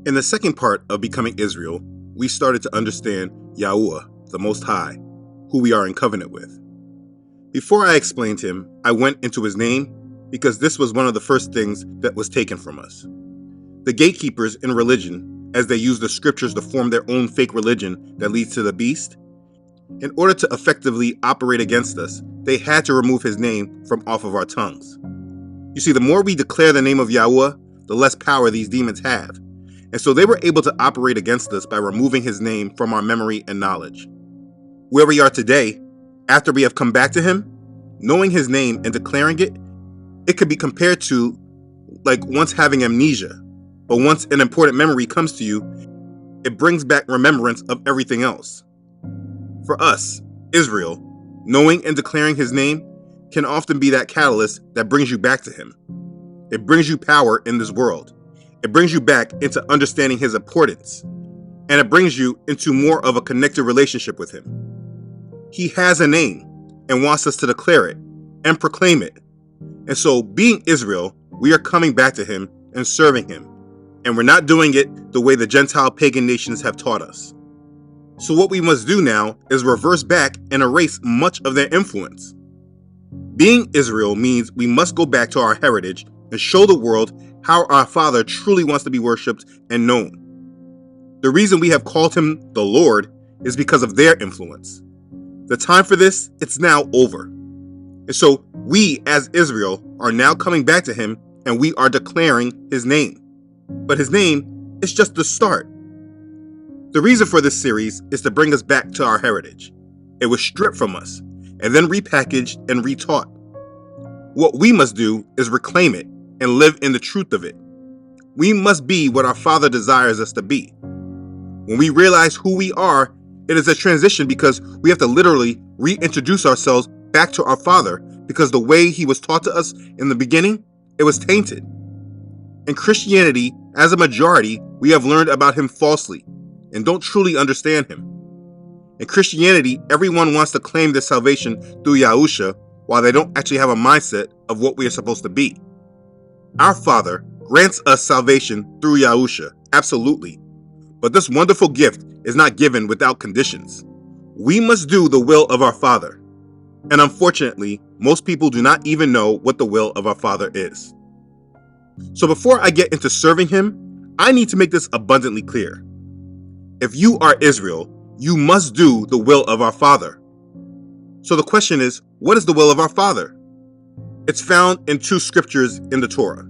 In the second part of becoming Israel, we started to understand Yahweh, the Most High, who we are in covenant with. Before I explained him, I went into his name because this was one of the first things that was taken from us. The gatekeepers in religion, as they use the scriptures to form their own fake religion that leads to the beast, in order to effectively operate against us, they had to remove his name from off of our tongues. You see, the more we declare the name of Yahweh, the less power these demons have. And so they were able to operate against us by removing his name from our memory and knowledge. Where we are today, after we have come back to him, knowing his name and declaring it, it could be compared to like once having amnesia. But once an important memory comes to you, it brings back remembrance of everything else. For us, Israel, knowing and declaring his name can often be that catalyst that brings you back to him. It brings you power in this world. It brings you back into understanding his importance. And it brings you into more of a connected relationship with him. He has a name and wants us to declare it and proclaim it. And so, being Israel, we are coming back to him and serving him. And we're not doing it the way the Gentile pagan nations have taught us. So what we must do now is reverse back and erase much of their influence. Being Israel means we must go back to our heritage and show the world how our Father truly wants to be worshipped and known. The reason we have called him the Lord is because of their influence. The time for this, it's now over. And so we as Israel are now coming back to him and we are declaring his name. But his name is just the start. The reason for this series is to bring us back to our heritage. It was stripped from us and then repackaged and retaught. What we must do is reclaim it and live in the truth of it. We must be what our Father desires us to be. When we realize who we are, it is a transition because we have to literally reintroduce ourselves back to our Father because the way he was taught to us in the beginning, it was tainted. In Christianity, as a majority, we have learned about him falsely and don't truly understand him. In Christianity, everyone wants to claim their salvation through Yahusha while they don't actually have a mindset of what we are supposed to be. Our Father grants us salvation through Yahusha, absolutely. But this wonderful gift is not given without conditions. We must do the will of our Father. And unfortunately, most people do not even know what the will of our Father is. So before I get into serving him, I need to make this abundantly clear. If you are Israel, you must do the will of our Father. So the question is, what is the will of our Father? It's found in two scriptures in the Torah.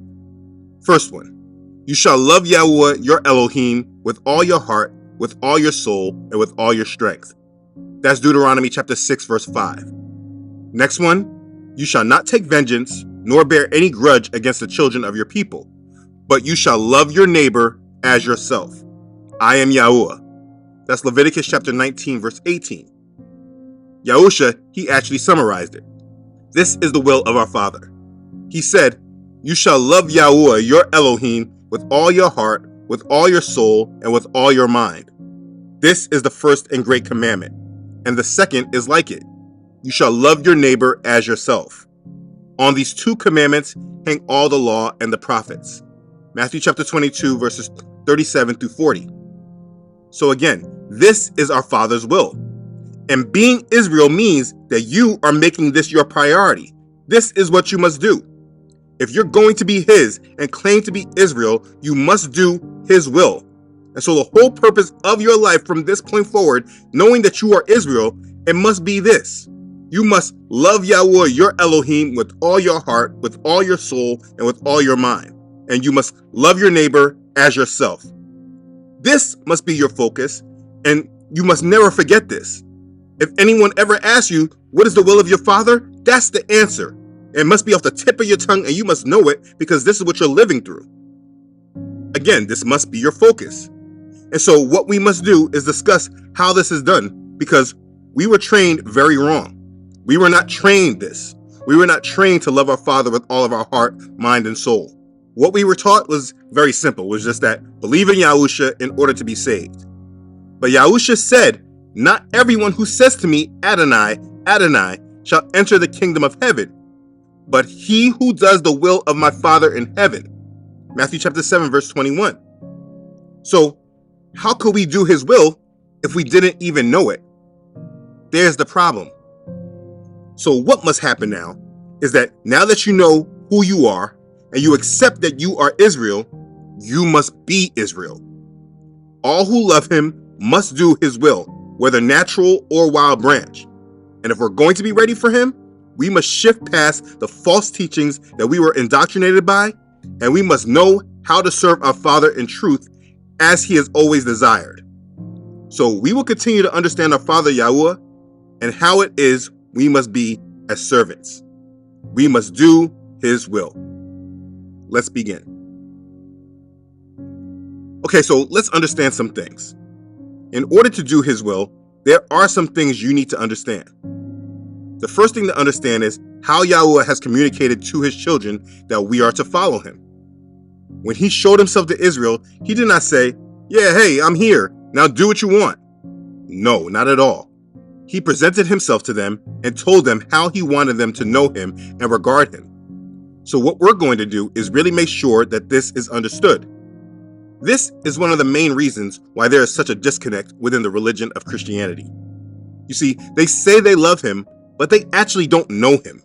First one, you shall love Yahweh your Elohim with all your heart, with all your soul, and with all your strength. That's Deuteronomy chapter 6, verse 5. Next one, you shall not take vengeance, nor bear any grudge against the children of your people, but you shall love your neighbor as yourself. I am Yahweh. That's Leviticus chapter 19, verse 18. Yahusha, he actually summarized it. This is the will of our Father. He said, you shall love Yahweh your Elohim with all your heart, with all your soul, and with all your mind. This is the first and great commandment. And the second is like it. You shall love your neighbor as yourself. On these two commandments hang all the law and the prophets. Matthew chapter 22, verses 37 through 40. So again, this is our Father's will. And being Israel means that you are making this your priority. This is what you must do. If you're going to be his and claim to be Israel, you must do his will. And so the whole purpose of your life from this point forward, knowing that you are Israel, it must be this. You must love Yahweh your Elohim with all your heart, with all your soul, and with all your mind. And you must love your neighbor as yourself. This must be your focus, and you must never forget this. If anyone ever asks you, what is the will of your Father? That's the answer. It must be off the tip of your tongue, and you must know it because this is what you're living through. Again, this must be your focus. And so what we must do is discuss how this is done because we were trained very wrong. We were not trained this. We were not trained to love our Father with all of our heart, mind, and soul. What we were taught was very simple. It was just that believe in Yahusha in order to be saved. But Yahusha said, not everyone who says to me, Adonai, Adonai, shall enter the kingdom of heaven, but he who does the will of my Father in heaven. Matthew chapter 7, verse 21. So how could we do his will if we didn't even know it? There's the problem. So what must happen now is that now that you know who you are and you accept that you are Israel, you must be Israel. All who love him must do his will, whether natural or wild branch. And if we're going to be ready for him, we must shift past the false teachings that we were indoctrinated by, and we must know how to serve our Father in truth as he has always desired. So we will continue to understand our Father Yahweh and how it is we must be as servants. We must do his will. Let's begin. Okay, so let's understand some things. In order to do his will, there are some things you need to understand. The first thing to understand is how Yahweh has communicated to his children that we are to follow him. When he showed himself to Israel, he did not say, "Yeah, hey, I'm here. Now do what you want." No, not at all. He presented himself to them and told them how he wanted them to know him and regard him. So what we're going to do is really make sure that this is understood. This is one of the main reasons why there is such a disconnect within the religion of Christianity. You see, they say they love him, but they actually don't know him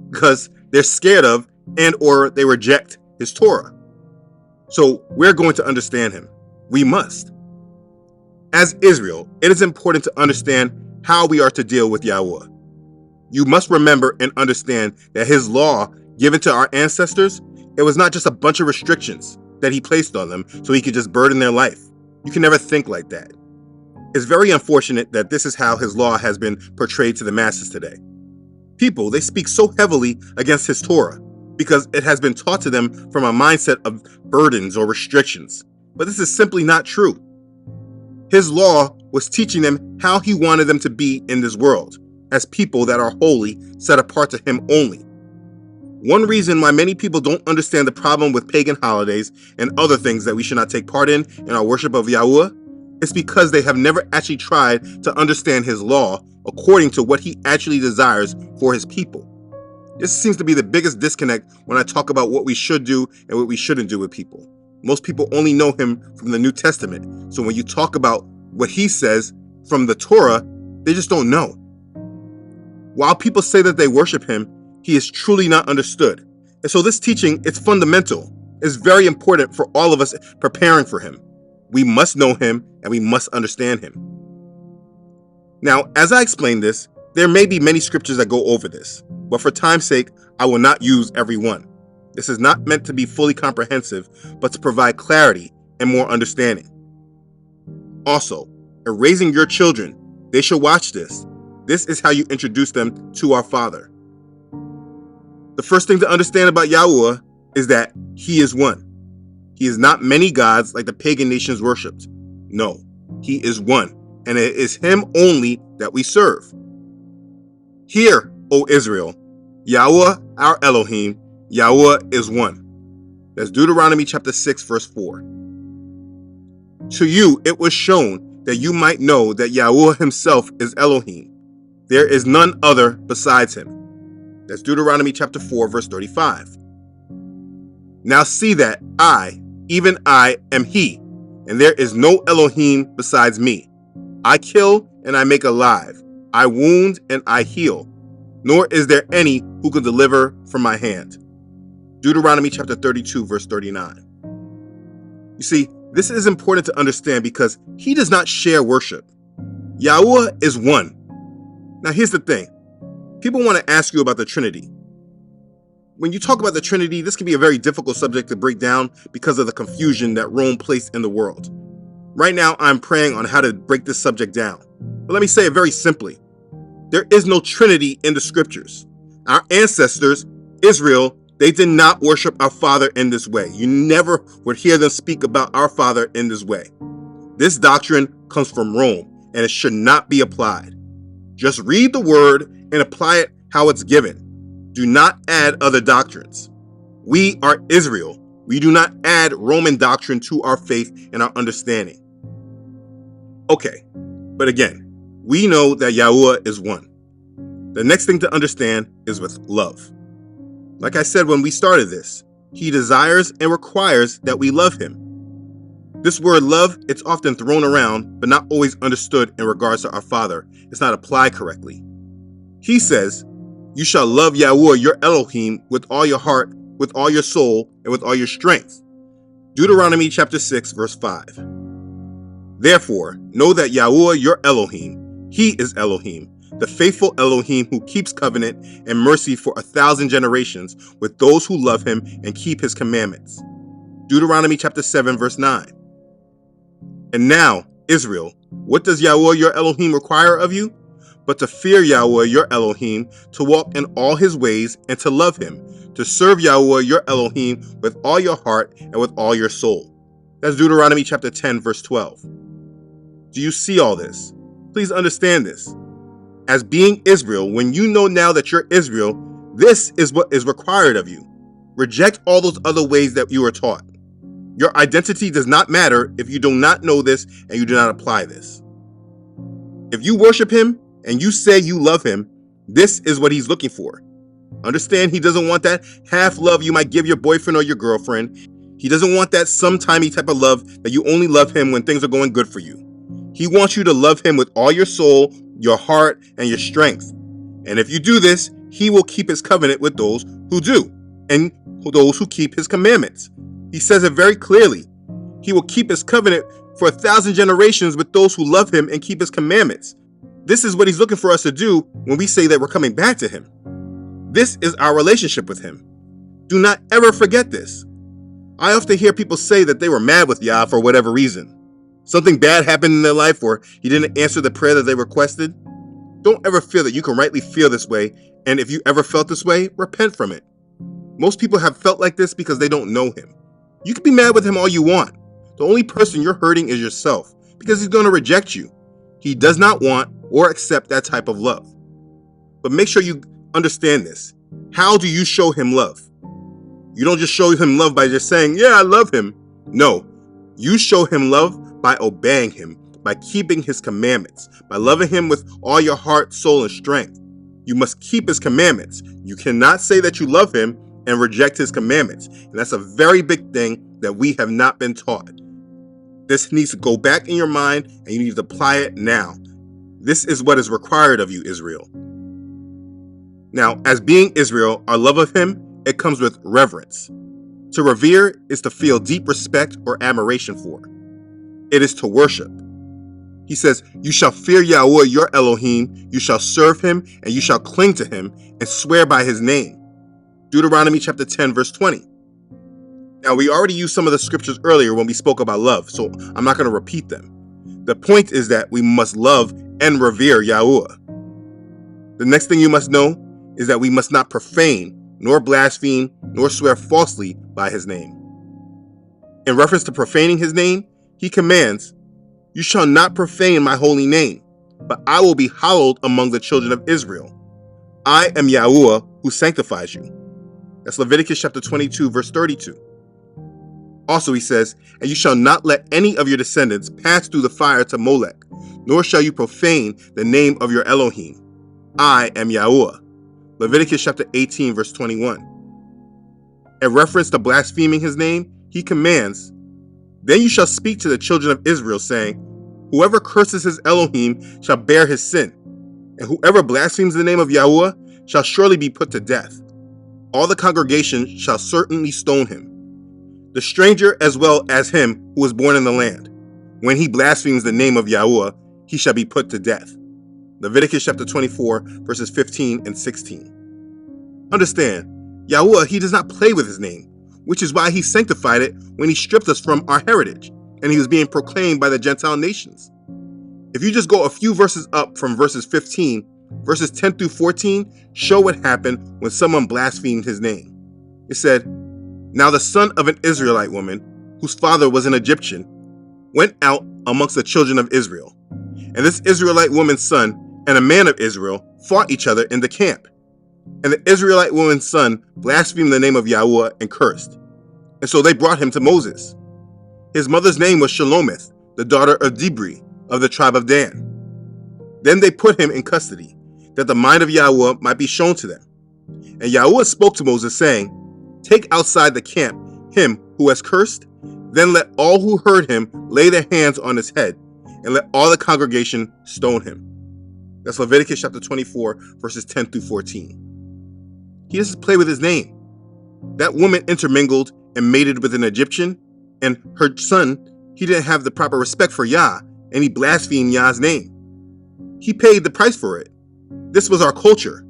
because they're scared of and or they reject his Torah. So we're going to understand him. We must. As Israel, it is important to understand how we are to deal with Yahweh. You must remember and understand that his law given to our ancestors, it was not just a bunch of restrictions that he placed on them so he could just burden their life. You can never think like that. It's very unfortunate that this is how his law has been portrayed to the masses today. People, they speak so heavily against his Torah because it has been taught to them from a mindset of burdens or restrictions. But this is simply not true. His law was teaching them how he wanted them to be in this world, as people that are holy, set apart to him only. One reason why many people don't understand the problem with pagan holidays and other things that we should not take part in our worship of Yahweh is because they have never actually tried to understand his law according to what he actually desires for his people. This seems to be the biggest disconnect when I talk about what we should do and what we shouldn't do with people. Most people only know him from the New Testament. So when you talk about what he says from the Torah, they just don't know. While people say that they worship him, he is truly not understood. And so this teaching, it's fundamental. It's very important for all of us preparing for him. We must know him and we must understand him. Now, as I explain this, there may be many scriptures that go over this, but for time's sake, I will not use every one. This is not meant to be fully comprehensive, but to provide clarity and more understanding. Also, in raising your children, they should watch this. This is how you introduce them to our Father. The first thing to understand about Yahweh is that he is one. He is not many gods like the pagan nations worshipped. No, he is one, and it is him only that we serve. Hear, O Israel, Yahweh our Elohim, Yahweh is one. That's Deuteronomy chapter 6, verse 4. To you it was shown that you might know that Yahweh himself is Elohim. There is none other besides him. That's Deuteronomy chapter 4, verse 35. Now see that I, even I, am he, and there is no Elohim besides me. I kill and I make alive. I wound and I heal. Nor is there any who can deliver from my hand. Deuteronomy chapter 32, verse 39. You see, this is important to understand because he does not share worship. Yahweh is one. Now here's the thing. People want to ask you about the Trinity. When you talk about the Trinity, this can be a very difficult subject to break down because of the confusion that Rome placed in the world. Right now, I'm praying on how to break this subject down. But let me say it very simply. There is no Trinity in the scriptures. Our ancestors, Israel, they did not worship our Father in this way. You never would hear them speak about our Father in this way. This doctrine comes from Rome, and it should not be applied. Just read the word and apply it how it's given. Do not add other doctrines. We are Israel. We do not add Roman doctrine to our faith and our understanding. Okay, but again, we know that Yahweh is one. The next thing to understand is with love. Like I said when we started this, he desires and requires that we love him. This word love, it's often thrown around, but not always understood in regards to our Father. It's not applied correctly. He says, you shall love Yahweh your Elohim with all your heart, with all your soul, and with all your strength. Deuteronomy chapter 6, verse 5. Therefore, know that Yahweh your Elohim, he is Elohim, the faithful Elohim who keeps covenant and mercy for 1,000 generations with those who love him and keep his commandments. Deuteronomy chapter 7, verse 9. And now, Israel, what does Yahweh your Elohim require of you? But to fear Yahweh your Elohim, to walk in all his ways, and to love him, to serve Yahweh your Elohim with all your heart and with all your soul. That's Deuteronomy chapter 10, verse 12. Do you see all this? Please understand this. As being Israel, when you know now that you're Israel, this is what is required of you. Reject all those other ways that you were taught. Your identity does not matter if you do not know this and you do not apply this. If you worship him and you say you love him, this is what he's looking for. Understand, he doesn't want that half love you might give your boyfriend or your girlfriend. He doesn't want that sometimey type of love that you only love him when things are going good for you. He wants you to love him with all your soul, your heart, and your strength. And if you do this, he will keep his covenant with those who do, and those who keep his commandments. He says it very clearly. He will keep his covenant for 1,000 generations with those who love him and keep his commandments. This is what he's looking for us to do when we say that we're coming back to him. This is our relationship with him. Do not ever forget this. I often hear people say that they were mad with Yah for whatever reason. Something bad happened in their life, or he didn't answer the prayer that they requested. Don't ever feel that you can rightly feel this way, and if you ever felt this way, repent from it. Most people have felt like this because they don't know him. You can be mad with him all you want. The only person you're hurting is yourself, because he's going to reject you. He does not want or accept that type of love. But make sure you understand this. How do you show him love? You don't just show him love by just saying, yeah, I love him. No, you show him love by obeying him, by keeping his commandments, by loving him with all your heart, soul, and strength. You must keep his commandments. You cannot say that you love him and reject his commandments. And that's a very big thing that we have not been taught. This needs to go back in your mind, and you need to apply it now. This is what is required of you, Israel. Now, as being Israel, our love of him, it comes with reverence. To revere is to feel deep respect or admiration for. It is to worship. He says, you shall fear Yahweh your Elohim, you shall serve him, and you shall cling to him, and swear by his name. Deuteronomy chapter 10, verse 20. Now, we already used some of the scriptures earlier when we spoke about love, so I'm not going to repeat them. The point is that we must love and revere Yahweh. The next thing you must know is that we must not profane, nor blaspheme, nor swear falsely by his name. In reference to profaning his name, he commands, you shall not profane my holy name, but I will be hallowed among the children of Israel. I am Yahweh who sanctifies you. That's Leviticus chapter 22, verse 32. Also he says, and you shall not let any of your descendants pass through the fire to Molech, nor shall you profane the name of your Elohim. I am Yahweh. Leviticus chapter 18, verse 21. In reference to blaspheming his name, he commands, then you shall speak to the children of Israel, saying, whoever curses his Elohim shall bear his sin, and whoever blasphemes the name of Yahweh shall surely be put to death. All the congregation shall certainly stone him, the stranger as well as him who is born in the land. When he blasphemes the name of Yahweh, he shall be put to death. Leviticus chapter 24, verses 15 and 16. Understand, Yahweh, he does not play with his name, which is why he sanctified it when he stripped us from our heritage, and he was being proclaimed by the Gentile nations. If you just go a few verses up from verses 15, verses 10 through 14 show what happened when someone blasphemed his name. It said, now the son of an Israelite woman, whose father was an Egyptian, went out amongst the children of Israel. And this Israelite woman's son and a man of Israel fought each other in the camp. And the Israelite woman's son blasphemed the name of Yahweh and cursed. And so they brought him to Moses. His mother's name was Shelomith, the daughter of Dibri, of the tribe of Dan. Then they put him in custody, that the mind of Yahweh might be shown to them. And Yahweh spoke to Moses, saying, take outside the camp him who has cursed, Then let all who heard him lay their hands on his head, and let all the congregation stone him. That's Leviticus chapter 24, verses 10 through 14. He doesn't play with his name. That woman intermingled and mated with an Egyptian, and her son, he didn't have the proper respect for Yah, and he blasphemed Yah's name. He paid the price for it. This was our culture.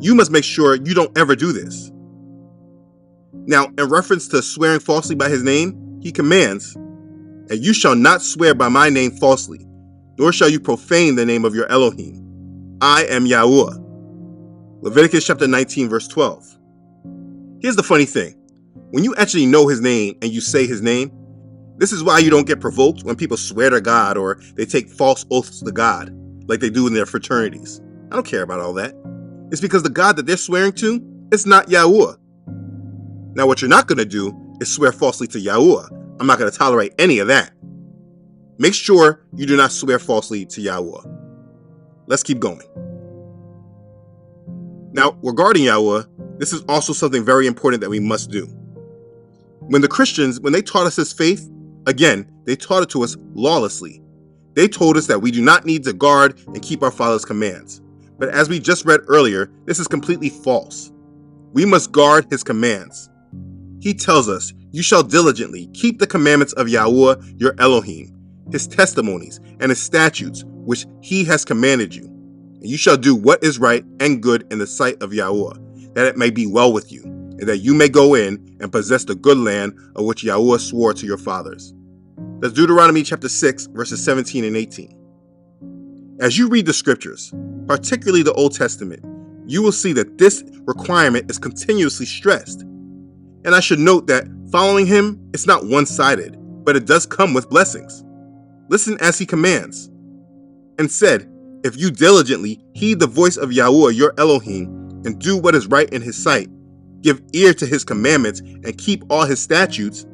You must make sure you don't ever do this. Now, in reference to swearing falsely by his name, he commands, "And you shall not swear by my name falsely, nor shall you profane the name of your Elohim. I am Yahweh." Leviticus chapter 19, verse 12. Here's the funny thing. When you actually know his name and you say his name, this is why you don't get provoked when people swear to God or they take false oaths to God, like they do in their fraternities. I don't care about all that. It's because the God that they're swearing to is not Yahweh. Now, what you're not going to do is swear falsely to Yahweh. I'm not going to tolerate any of that. Make sure you do not swear falsely to Yahweh. Let's keep going. Now, regarding Yahweh, this is also something very important that we must do. When the Christians, when they taught us this faith, again, they taught it to us lawlessly. They told us that we do not need to guard and keep our Father's commands. But as we just read earlier, this is completely false. We must guard his commands. He tells us, "You shall diligently keep the commandments of Yahweh your Elohim, his testimonies and his statutes, which he has commanded you. And you shall do what is right and good in the sight of Yahweh, that it may be well with you, and that you may go in and possess the good land of which Yahweh swore to your fathers." That's Deuteronomy chapter 6, verses 17 and 18. As you read the scriptures, particularly the Old Testament, you will see that this requirement is continuously stressed. And I should note that following him, it's not one-sided, but it does come with blessings. Listen as he commands. "And said, if you diligently heed the voice of Yahweh your Elohim, and do what is right in his sight, give ear to his commandments, and keep all his statutes,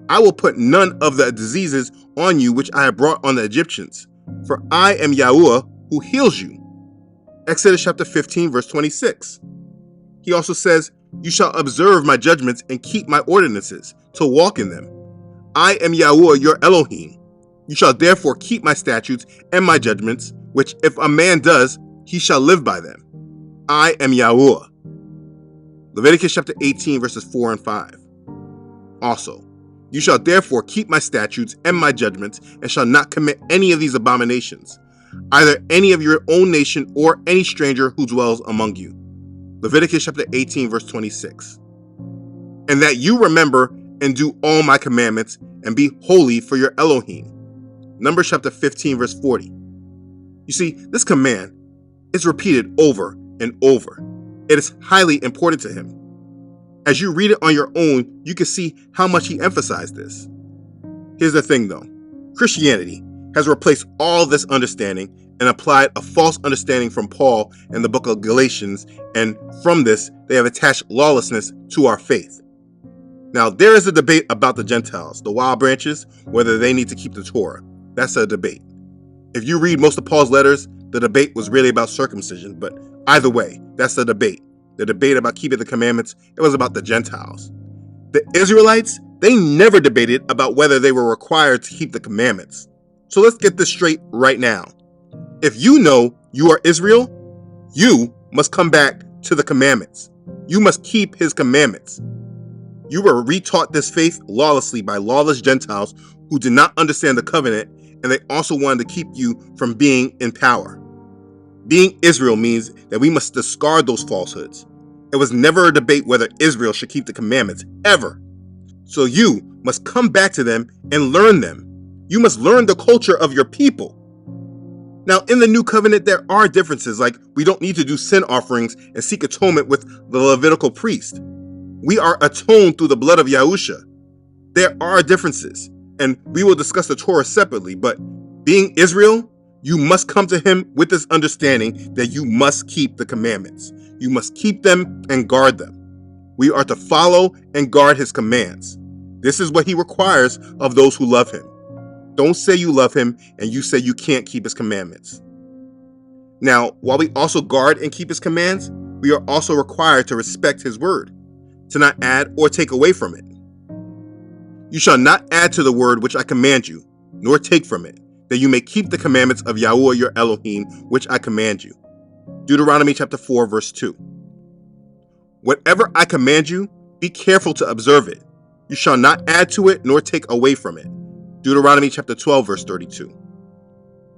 I will put none of the diseases on you which I have brought on the Egyptians, for I am Yahweh who heals you." Exodus chapter 15, verse 26. He also says, "You shall observe my judgments and keep my ordinances, to walk in them. I am Yahweh your Elohim. You shall therefore keep my statutes and my judgments, which if a man does, he shall live by them. I am Yahweh." Leviticus chapter 18, verses 4 and 5. Also, "You shall therefore keep my statutes and my judgments, and shall not commit any of these abominations, either any of your own nation or any stranger who dwells among you." Leviticus chapter 18, verse 26. "And that you remember and do all my commandments, and be holy for your Elohim." Numbers chapter 15, verse 40. You see, this command is repeated over and over. It is highly important to him. As you read it on your own, you can see how much he emphasized this. Here's the thing though. Christianity has replaced all this understanding and applied a false understanding from Paul in the book of Galatians, and from this, they have attached lawlessness to our faith. Now, there is a debate about the Gentiles, the wild branches, whether they need to keep the Torah. That's a debate. If you read most of Paul's letters, the debate was really about circumcision, but either way, that's the debate. The debate about keeping the commandments, it was about the Gentiles. The Israelites, they never debated about whether they were required to keep the commandments. So let's get this straight right now. If you know you are Israel, you must come back to the commandments. You must keep his commandments. You were retaught this faith lawlessly by lawless Gentiles who did not understand the covenant, and they also wanted to keep you from being in power. Being Israel means that we must discard those falsehoods. It was never a debate whether Israel should keep the commandments, ever. So you must come back to them and learn them. You must learn the culture of your people. Now, in the new covenant, there are differences, like we don't need to do sin offerings and seek atonement with the Levitical priest. We are atoned through the blood of Yahusha. There are differences, and we will discuss the Torah separately, but being Israel, you must come to him with this understanding that you must keep the commandments. You must keep them and guard them. We are to follow and guard his commands. This is what he requires of those who love him. Don't say you love him and you say you can't keep his commandments. Now, while we also guard and keep his commands, we are also required to respect his word, to not add or take away from it. You shall not add to the word which I command you, nor take from it, that you may keep the commandments of Yahweh your Elohim, which I command you. Deuteronomy chapter 4, verse 2. Whatever I command you, be careful to observe it. You shall not add to it, nor take away from it. Deuteronomy chapter 12, verse 32.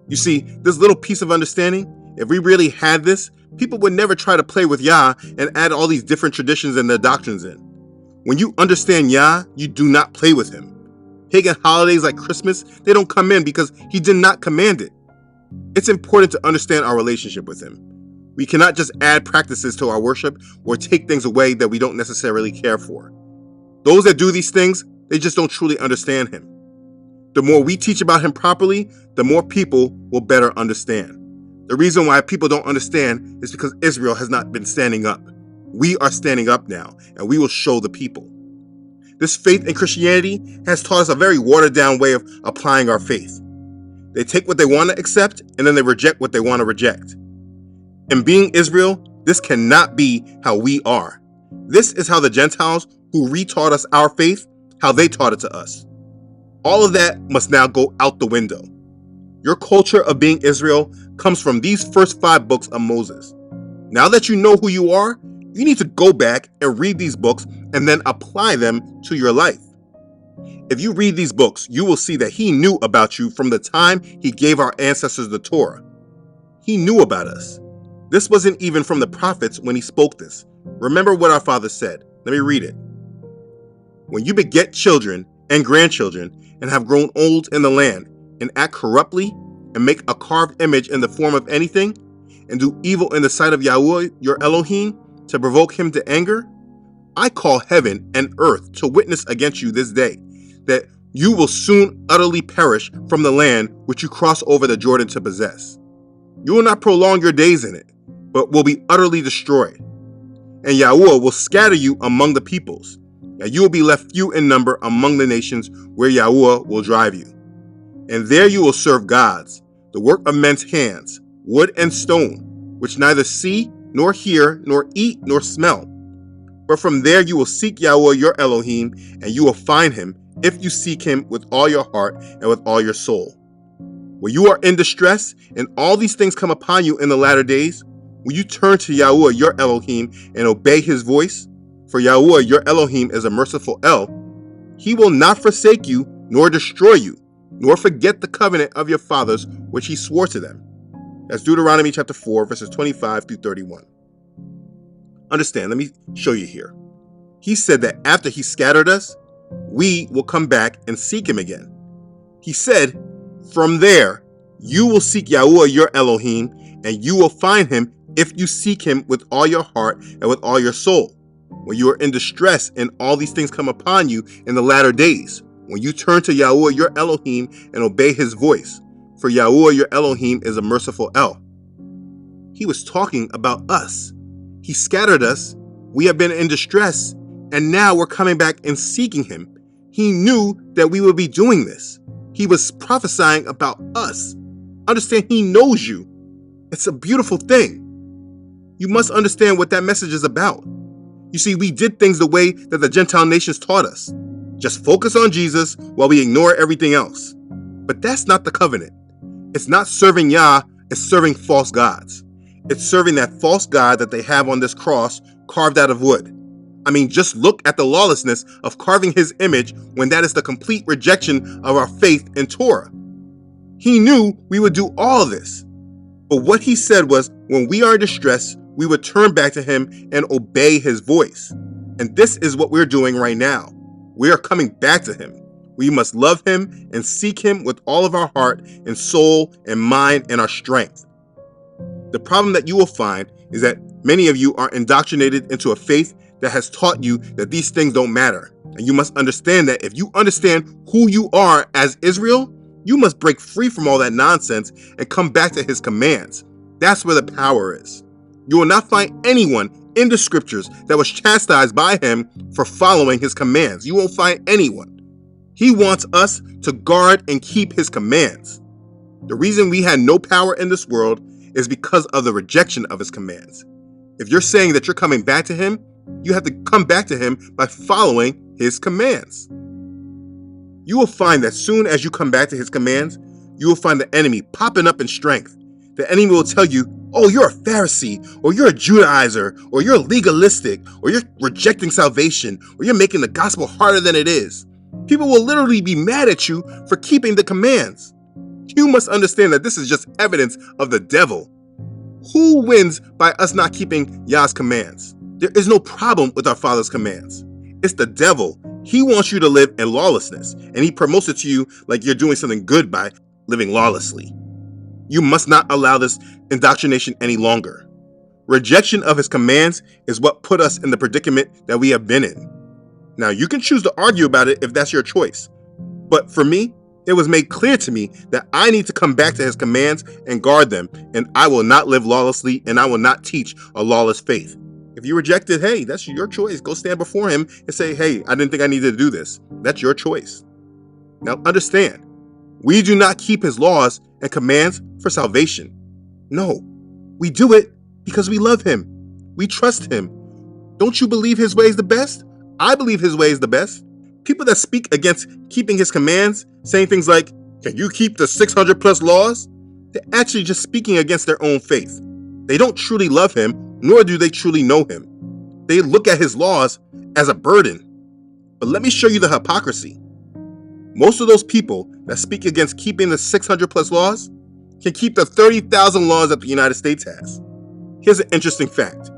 You see, this little piece of understanding, if we really had this, people would never try to play with Yah and add all these different traditions and their doctrines in. When you understand Yah, you do not play with him. Pagan holidays like Christmas, they don't come in because he did not command it. It's important to understand our relationship with him. We cannot just add practices to our worship or take things away that we don't necessarily care for. Those that do these things, they just don't truly understand him. The more we teach about him properly, the more people will better understand. The reason why people don't understand is because Israel has not been standing up. We are standing up now, and we will show the people. This faith in Christianity has taught us a very watered-down way of applying our faith. They take what they want to accept, and then they reject what they want to reject. In being Israel, this cannot be how we are. This is how the Gentiles who retaught us our faith, how they taught it to us. All of that must now go out the window. Your culture of being Israel comes from these first 5 books of Moses. Now that you know who you are, you need to go back and read these books and then apply them to your life. If you read these books, you will see that he knew about you from the time he gave our ancestors the Torah. He knew about us. This wasn't even from the prophets when he spoke this. Remember what our father said. Let me read it. When you beget children and grandchildren and have grown old in the land and act corruptly and make a carved image in the form of anything and do evil in the sight of Yahweh your Elohim to provoke him to anger, I call heaven and earth to witness against you this day that you will soon utterly perish from the land which you cross over the Jordan to possess. You will not prolong your days in it, but will be utterly destroyed. And Yahweh will scatter you among the peoples, and you will be left few in number among the nations where Yahweh will drive you. And there you will serve gods, the work of men's hands, wood and stone, which neither see, nor hear, nor eat, nor smell. But from there you will seek Yahweh your Elohim, and you will find him if you seek him with all your heart and with all your soul. When you are in distress, and all these things come upon you in the latter days, will you turn to Yahweh your Elohim and obey his voice? For Yahweh your Elohim is a merciful El. He will not forsake you, nor destroy you, nor forget the covenant of your fathers, which he swore to them. That's Deuteronomy chapter 4, verses 25 through 31. Understand, let me show you here. He said that after he scattered us, we will come back and seek him again. He said, from there, you will seek Yahweh your Elohim, and you will find him if you seek him with all your heart and with all your soul. When you are in distress and all these things come upon you in the latter days, when you turn to Yahweh your Elohim and obey his voice, for Yahweh your Elohim is a merciful El. He was talking about us. He scattered us, we have been in distress, and now we're coming back and seeking him. He knew that we would be doing this. He was prophesying about us. Understand, he knows you. It's a beautiful thing. You must understand what that message is about. You see, we did things the way that the Gentile nations taught us. Just focus on Jesus while we ignore everything else. But that's not the covenant. It's not serving Yah, it's serving false gods. It's serving that false god that they have on this cross carved out of wood. I mean, just look at the lawlessness of carving his image when that is the complete rejection of our faith in Torah. He knew we would do all of this. But what he said was, when we are in distress, we would turn back to him and obey his voice. And this is what we're doing right now. We are coming back to him. We must love him and seek him with all of our heart and soul and mind and our strength. The problem that you will find is that many of you are indoctrinated into a faith that has taught you that these things don't matter. And you must understand that if you understand who you are as Israel, you must break free from all that nonsense and come back to his commands. That's where the power is. You will not find anyone in the scriptures that was chastised by him for following his commands. You won't find anyone. He wants us to guard and keep his commands. The reason we had no power in this world is because of the rejection of his commands. If you're saying that you're coming back to him, you have to come back to him by following his commands. You will find that soon as you come back to his commands, you will find the enemy popping up in strength. The enemy will tell you, oh, you're a Pharisee, or you're a Judaizer, or you're legalistic, or you're rejecting salvation, or you're making the gospel harder than it is. People will literally be mad at you for keeping the commands. You must understand that this is just evidence of the devil. Who wins by us not keeping Yah's commands? There is no problem with our Father's commands. It's the devil. He wants you to live in lawlessness, and he promotes it to you like you're doing something good by living lawlessly. You must not allow this indoctrination any longer. Rejection of his commands is what put us in the predicament that we have been in. Now, you can choose to argue about it if that's your choice. But for me, it was made clear to me that I need to come back to his commands and guard them, and I will not live lawlessly, and I will not teach a lawless faith. If you reject it, hey, that's your choice. Go stand before him and say, hey, I didn't think I needed to do this. That's your choice. Now, understand, we do not keep his laws and commands for salvation. No, we do it because we love him. We trust him. Don't you believe his way is the best? I believe his way is the best. People that speak against keeping his commands, saying things like, can you keep the 600 plus laws? They're actually just speaking against their own faith. They don't truly love him, nor do they truly know him. They look at his laws as a burden. But let me show you the hypocrisy. Most of those people that speak against keeping the 600 plus laws can keep the 30,000 laws that the United States has. Here's an interesting fact.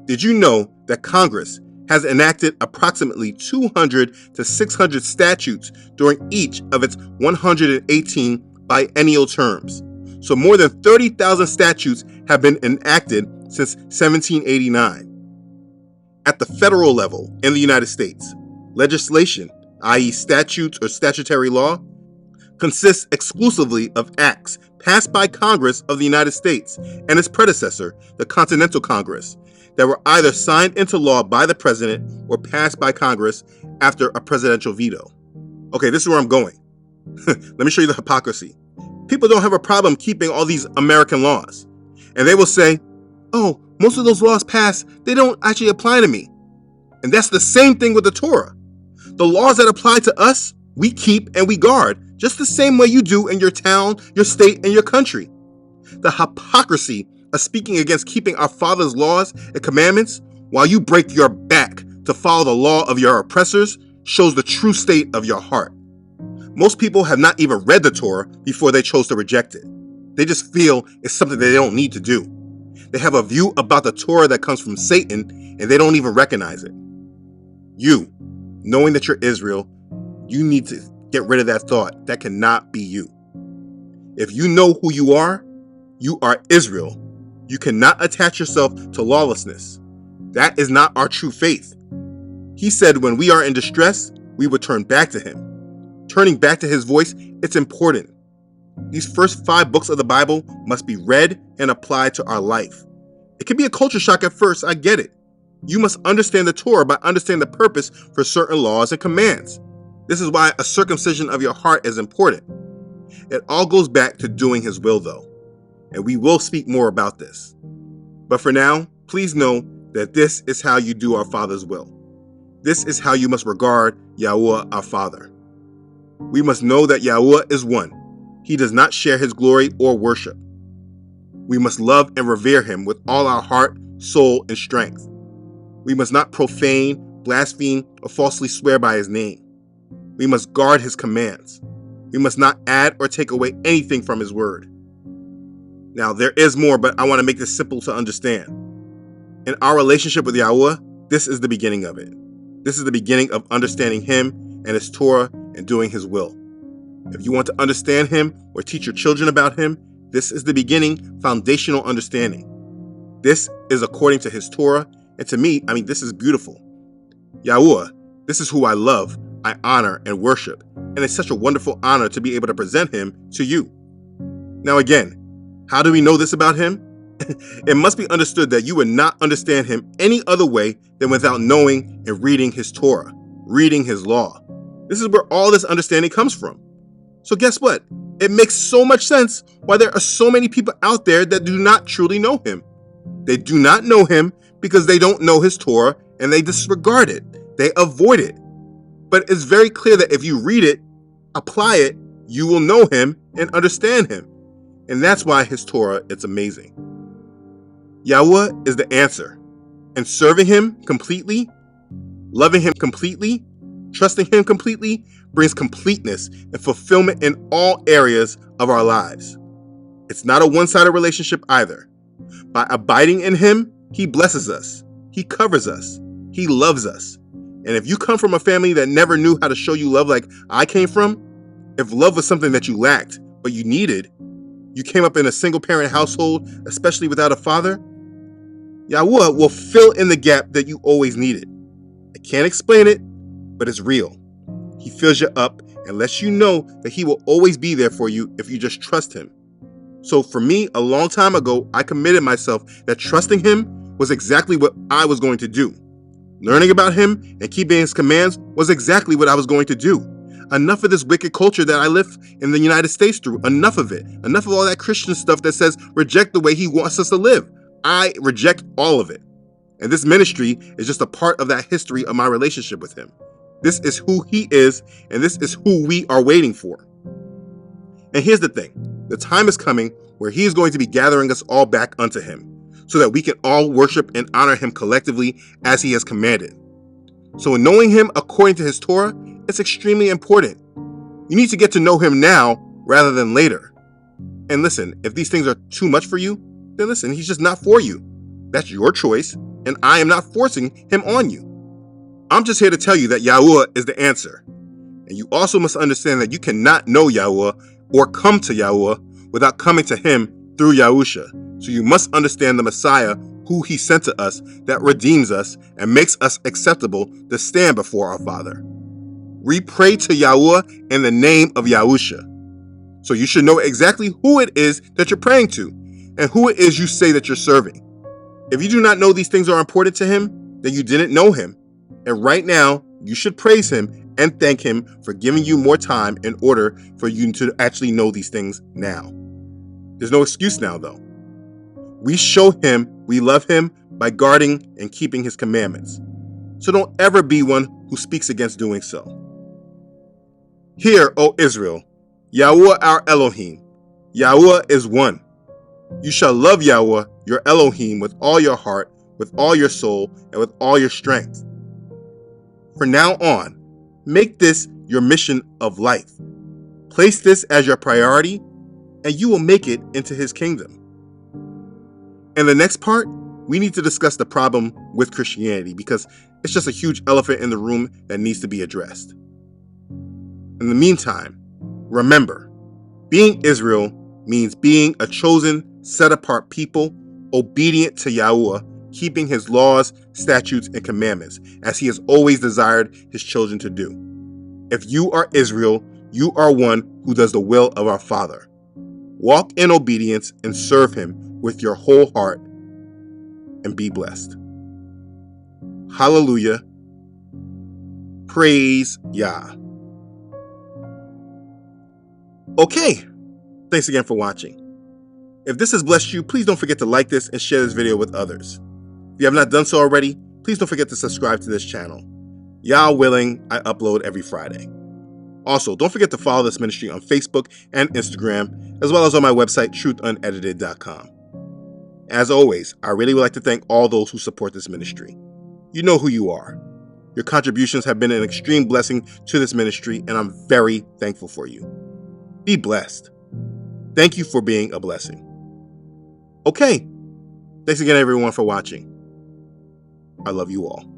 Did you know that Congress has enacted approximately 200 to 600 statutes during each of its 118 biennial terms? So more than 30,000 statutes have been enacted since 1789. At the federal level in the United States, legislation, i.e. statutes or statutory law, consists exclusively of acts passed by Congress of the United States and its predecessor, the Continental Congress, that were either signed into law by the president or passed by Congress after a presidential veto. Okay, this is where I'm going. Let me show you the hypocrisy. People don't have a problem keeping all these American laws. And they will say, oh, most of those laws passed, they don't actually apply to me. And that's the same thing with the Torah. The laws that apply to us, we keep and we guard, just the same way you do in your town, your state, and your country. The hypocrisy of speaking against keeping our Father's laws and commandments while you break your back to follow the law of your oppressors shows the true state of your heart. Most people have not even read the Torah before they chose to reject it. They just feel it's something they don't need to do. They have a view about the Torah that comes from Satan, and they don't even recognize it. You, knowing that you're Israel, you need to get rid of that thought. That cannot be you. If you know who you are Israel. You cannot attach yourself to lawlessness. That is not our true faith. He said when we are in distress, we would turn back to him. Turning back to his voice, it's important. These first 5 books of the Bible must be read and applied to our life. It can be a culture shock at first, I get it. You must understand the Torah by understanding the purpose for certain laws and commands. This is why a circumcision of your heart is important. It all goes back to doing his will though, and we will speak more about this. But for now, please know that this is how you do our Father's will. This is how you must regard Yahweh our Father. We must know that Yahweh is one. He does not share his glory or worship. We must love and revere him with all our heart, soul, and strength. We must not profane, blaspheme, or falsely swear by his name. We must guard his commands. We must not add or take away anything from his word. Now, there is more, but I want to make this simple to understand. In our relationship with Yahweh, this is the beginning of it. This is the beginning of understanding him and his Torah and doing his will. If you want to understand him or teach your children about him, this is the beginning, foundational understanding. This is according to his Torah, and to me, this is beautiful. Yahweh, this is who I love, I honor, and worship, and it's such a wonderful honor to be able to present him to you. Now again, how do we know this about him? It must be understood that you would not understand him any other way than without knowing and reading his Torah, reading his law. This is where all this understanding comes from. So guess what? It makes so much sense why there are so many people out there that do not truly know him. They do not know him because they don't know his Torah and they disregard it. They avoid it. But it's very clear that if you read it, Apply it, you will know him and understand him. And that's why his Torah, it's amazing. Yahweh is the answer. And serving him completely, loving him completely, trusting him completely brings completeness and fulfillment in all areas of our lives. It's not a one-sided relationship either. By abiding in him, he blesses us, he covers us, he loves us. And if you come from a family that never knew how to show you love like I came from, if love was something that you lacked, but you needed, you came up in a single-parent household, especially without a father, Yahweh will fill in the gap that you always needed. I can't explain it, but it's real. He fills you up and lets you know that he will always be there for you if you just trust him. So for me, a long time ago, I committed myself that trusting him was exactly what I was going to do. Learning about him and keeping his commands was exactly what I was going to do. Enough of this wicked culture that I live in the United States through. Enough of it. Enough of all that Christian stuff that says reject the way he wants us to live. I reject all of it. And this ministry is just a part of that history of my relationship with him. This is who he is, and this is who we are waiting for. And here's the thing. The time is coming where he is going to be gathering us all back unto him, so that we can all worship and honor him collectively as he has commanded. So in knowing him according to his Torah, it's extremely important. You need to get to know him now rather than later. And listen, if these things are too much for you, then listen, he's just not for you. That's your choice, and I am not forcing him on you. I'm just here to tell you that Yahweh is the answer. And you also must understand that you cannot know Yahweh or come to Yahweh without coming to him through Yahusha. So you must understand the Messiah who he sent to us that redeems us and makes us acceptable to stand before our Father. We pray to Yahweh in the name of Yahusha. So you should know exactly who it is that you're praying to and who it is you say that you're serving. If you do not know these things are important to him, then you didn't know him. And right now, you should praise him and thank him for giving you more time in order for you to actually know these things now. There's no excuse now, though. We show him we love him by guarding and keeping his commandments. So don't ever be one who speaks against doing so. Hear, O Israel, Yahweh our Elohim. Yahweh is one. You shall love Yahweh, your Elohim, with all your heart, with all your soul, and with all your strength. From now on, make this your mission of life. Place this as your priority, and you will make it into his kingdom. In the next part, we need to discuss the problem with Christianity because it's just a huge elephant in the room that needs to be addressed. In the meantime, remember, being Israel means being a chosen, set-apart people, obedient to Yahweh, keeping his laws, statutes, and commandments, as he has always desired his children to do. If you are Israel, you are one who does the will of our Father. Walk in obedience and serve him with your whole heart, and be blessed. Hallelujah. Praise Yah. Okay, thanks again for watching. If this has blessed you, please don't forget to like this and share this video with others. If you have not done so already, please don't forget to subscribe to this channel. Yah willing, I upload every Friday. Also, don't forget to follow this ministry on Facebook and Instagram, as well as on my website, truthunedited.com. As always, I really would like to thank all those who support this ministry. You know who you are. Your contributions have been an extreme blessing to this ministry, and I'm very thankful for you. Be blessed. Thank you for being a blessing. Okay, thanks again everyone for watching. I love you all.